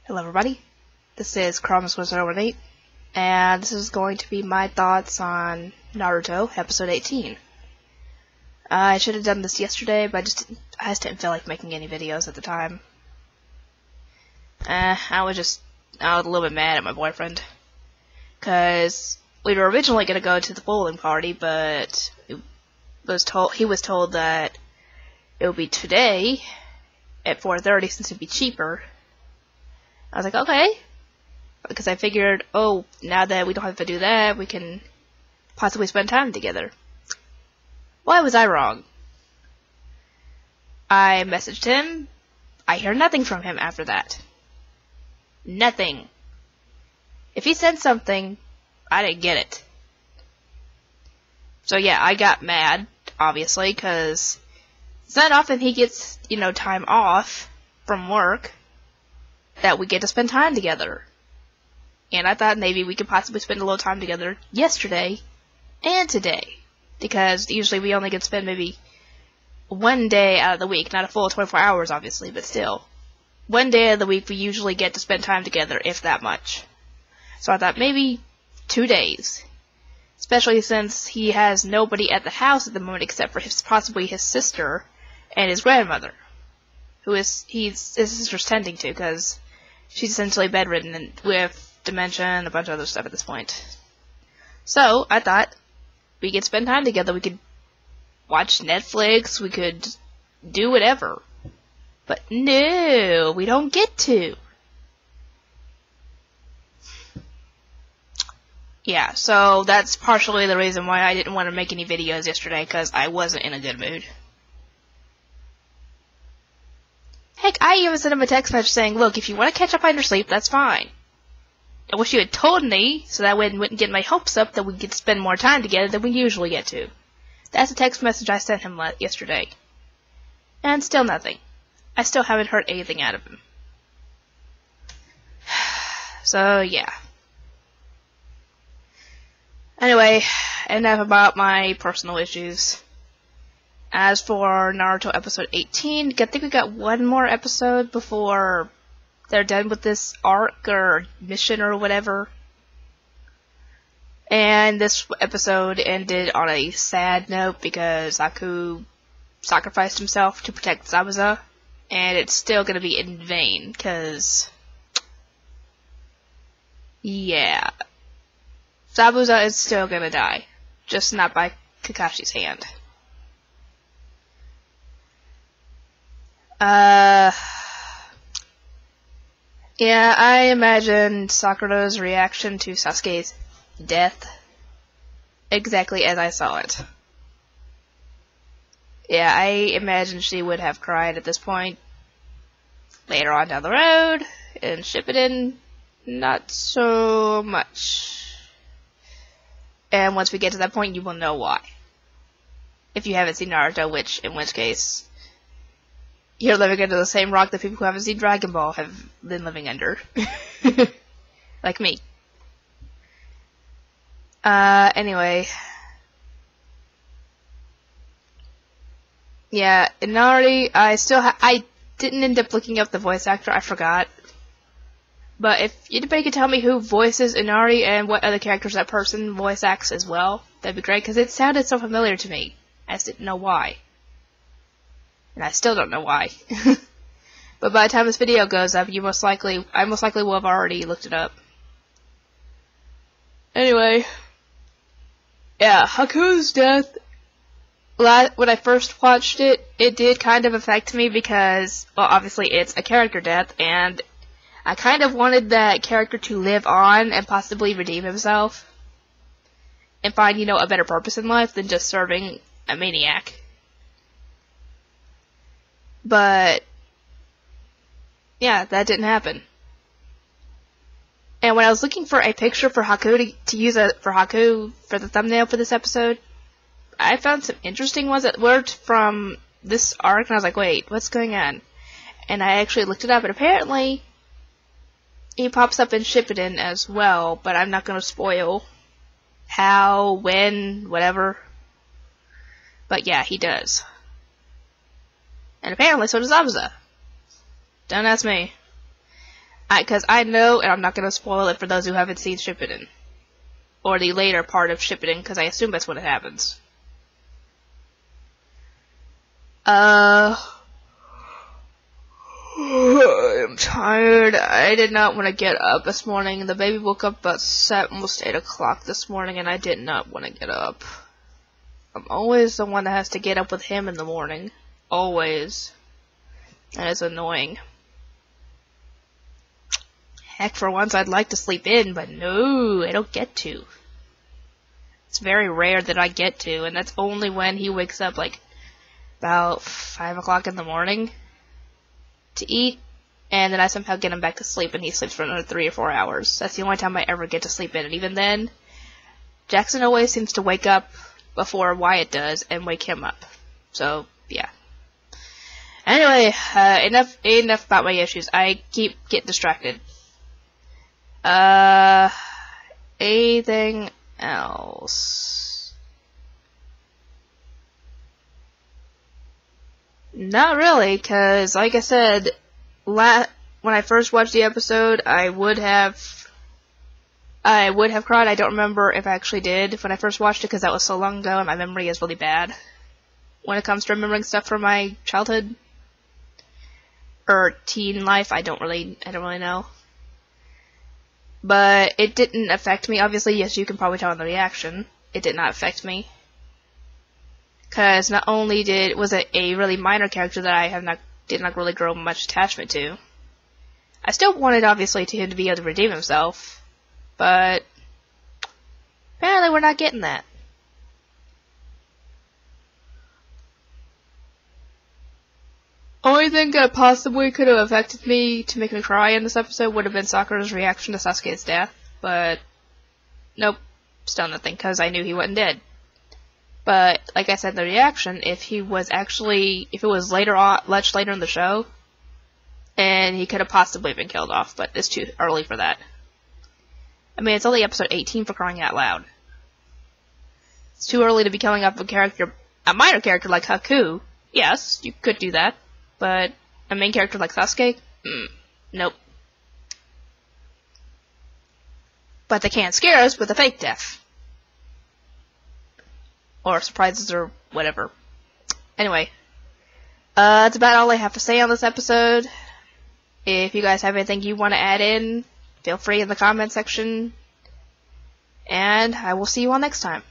Hello everybody, this is Chromus1018, and this is going to be my thoughts on Naruto, episode 18. I should have done this yesterday, but I just didn't feel like making any videos at the time. I was a little bit mad at my boyfriend, because we were originally going to go to the bowling party, but he was told that it would be today at 4:30 since it'd be cheaper. I was like, okay, because I figured, oh, now that we don't have to do that, we can possibly spend time together. Why was I wrong? I messaged him. I hear nothing from him after that. Nothing. If he sent something, I didn't get it. So yeah, I got mad, obviously, because it's not often he gets, time off from work that we get to spend time together. And I thought maybe we could possibly spend a little time together yesterday and today. Because usually we only get to spend maybe one day out of the week. Not a full 24 hours, obviously, but still. One day of the week we usually get to spend time together, if that much. So I thought maybe 2 days. Especially since he has nobody at the house at the moment except for possibly his sister and his grandmother. His sister's tending to, because she's essentially bedridden and with dementia and a bunch of other stuff at this point. So, I thought we could spend time together. We could watch Netflix. We could do whatever. But no, we don't get to. Yeah, so that's partially the reason why I didn't want to make any videos yesterday, because I wasn't in a good mood. Heck, I even sent him a text message saying, look, if you want to catch up on your sleep, that's fine. I wish you had told me, so that way I wouldn't get my hopes up that we could spend more time together than we usually get to. That's a text message I sent him yesterday. And still nothing. I still haven't heard anything out of him. So, yeah. Anyway, enough about my personal issues. As for Naruto episode 18, I think we got one more episode before they're done with this arc or mission or whatever. And this episode ended on a sad note because Aku sacrificed himself to protect Zabuza. And it's still going to be in vain because, yeah, Zabuza is still going to die. Just not by Kakashi's hand. Yeah, I imagine Sakura's reaction to Sasuke's death exactly as I saw it. Yeah, I imagine she would have cried at this point. Later on down the road, in Shippuden, not so much. And once we get to that point, you will know why. If you haven't seen Naruto, in which case, you're living under the same rock that people who haven't seen Dragon Ball have been living under. Like me. Anyway. Yeah, Inari, I didn't end up looking up the voice actor, I forgot. But if anybody could tell me who voices Inari and what other characters that person voice acts as well, that'd be great, because it sounded so familiar to me. I just didn't know why. And I still don't know why. But by the time this video goes up, I most likely will have already looked it up. Anyway. Yeah, Haku's death, when I first watched it, it did kind of affect me because, well, obviously it's a character death, and I kind of wanted that character to live on and possibly redeem himself. And find, a better purpose in life than just serving a maniac. But, yeah, that didn't happen. And when I was looking for a picture for Haku to use for Haku for the thumbnail for this episode, I found some interesting ones that were from this arc, and I was like, wait, what's going on? And I actually looked it up, and apparently he pops up in Shippuden as well, but I'm not going to spoil how, when, whatever. But yeah, he does. And apparently so does Zabuza. Don't ask me. Because I know, and I'm not going to spoil it for those who haven't seen Shippuden. Or the later part of Shippuden, because I assume that's when it happens. I'm tired. I did not want to get up this morning. The baby woke up about almost 8 o'clock this morning, and I did not want to get up. I'm always the one that has to get up with him in the morning. Always. And it's annoying. Heck, for once I'd like to sleep in, but no, I don't get to. It's very rare that I get to, and that's only when he wakes up, like, about 5 o'clock in the morning to eat, and then I somehow get him back to sleep, and he sleeps for another 3 or 4 hours. That's the only time I ever get to sleep in, and even then, Jackson always seems to wake up before Wyatt does, and wake him up. So, yeah. Anyway, enough about my issues. I keep getting distracted. Anything else? Not really, cause like I said, when I first watched the episode, I would have cried. I don't remember if I actually did when I first watched it, cause that was so long ago, and my memory is really bad when it comes to remembering stuff from my childhood or teen life. I don't really know. But it didn't affect me. Obviously, yes, you can probably tell in the reaction. It did not affect me. Because not only was it a really minor character that I did not really grow much attachment to. I still wanted, obviously, him to be able to redeem himself. But apparently we're not getting that. Only thing that possibly could have affected me to make me cry in this episode would have been Sakura's reaction to Sasuke's death, but nope, still nothing, because I knew he wasn't dead. But, like I said in the reaction, if it was much later in the show, and he could have possibly been killed off, but it's too early for that. I mean, it's only episode 18 for crying out loud. It's too early to be killing off a minor character like Haku. Yes, you could do that. But a main character like Sasuke? Nope. But they can't scare us with a fake death. Or surprises or whatever. Anyway. That's about all I have to say on this episode. If you guys have anything you want to add in, feel free in the comment section. And I will see you all next time.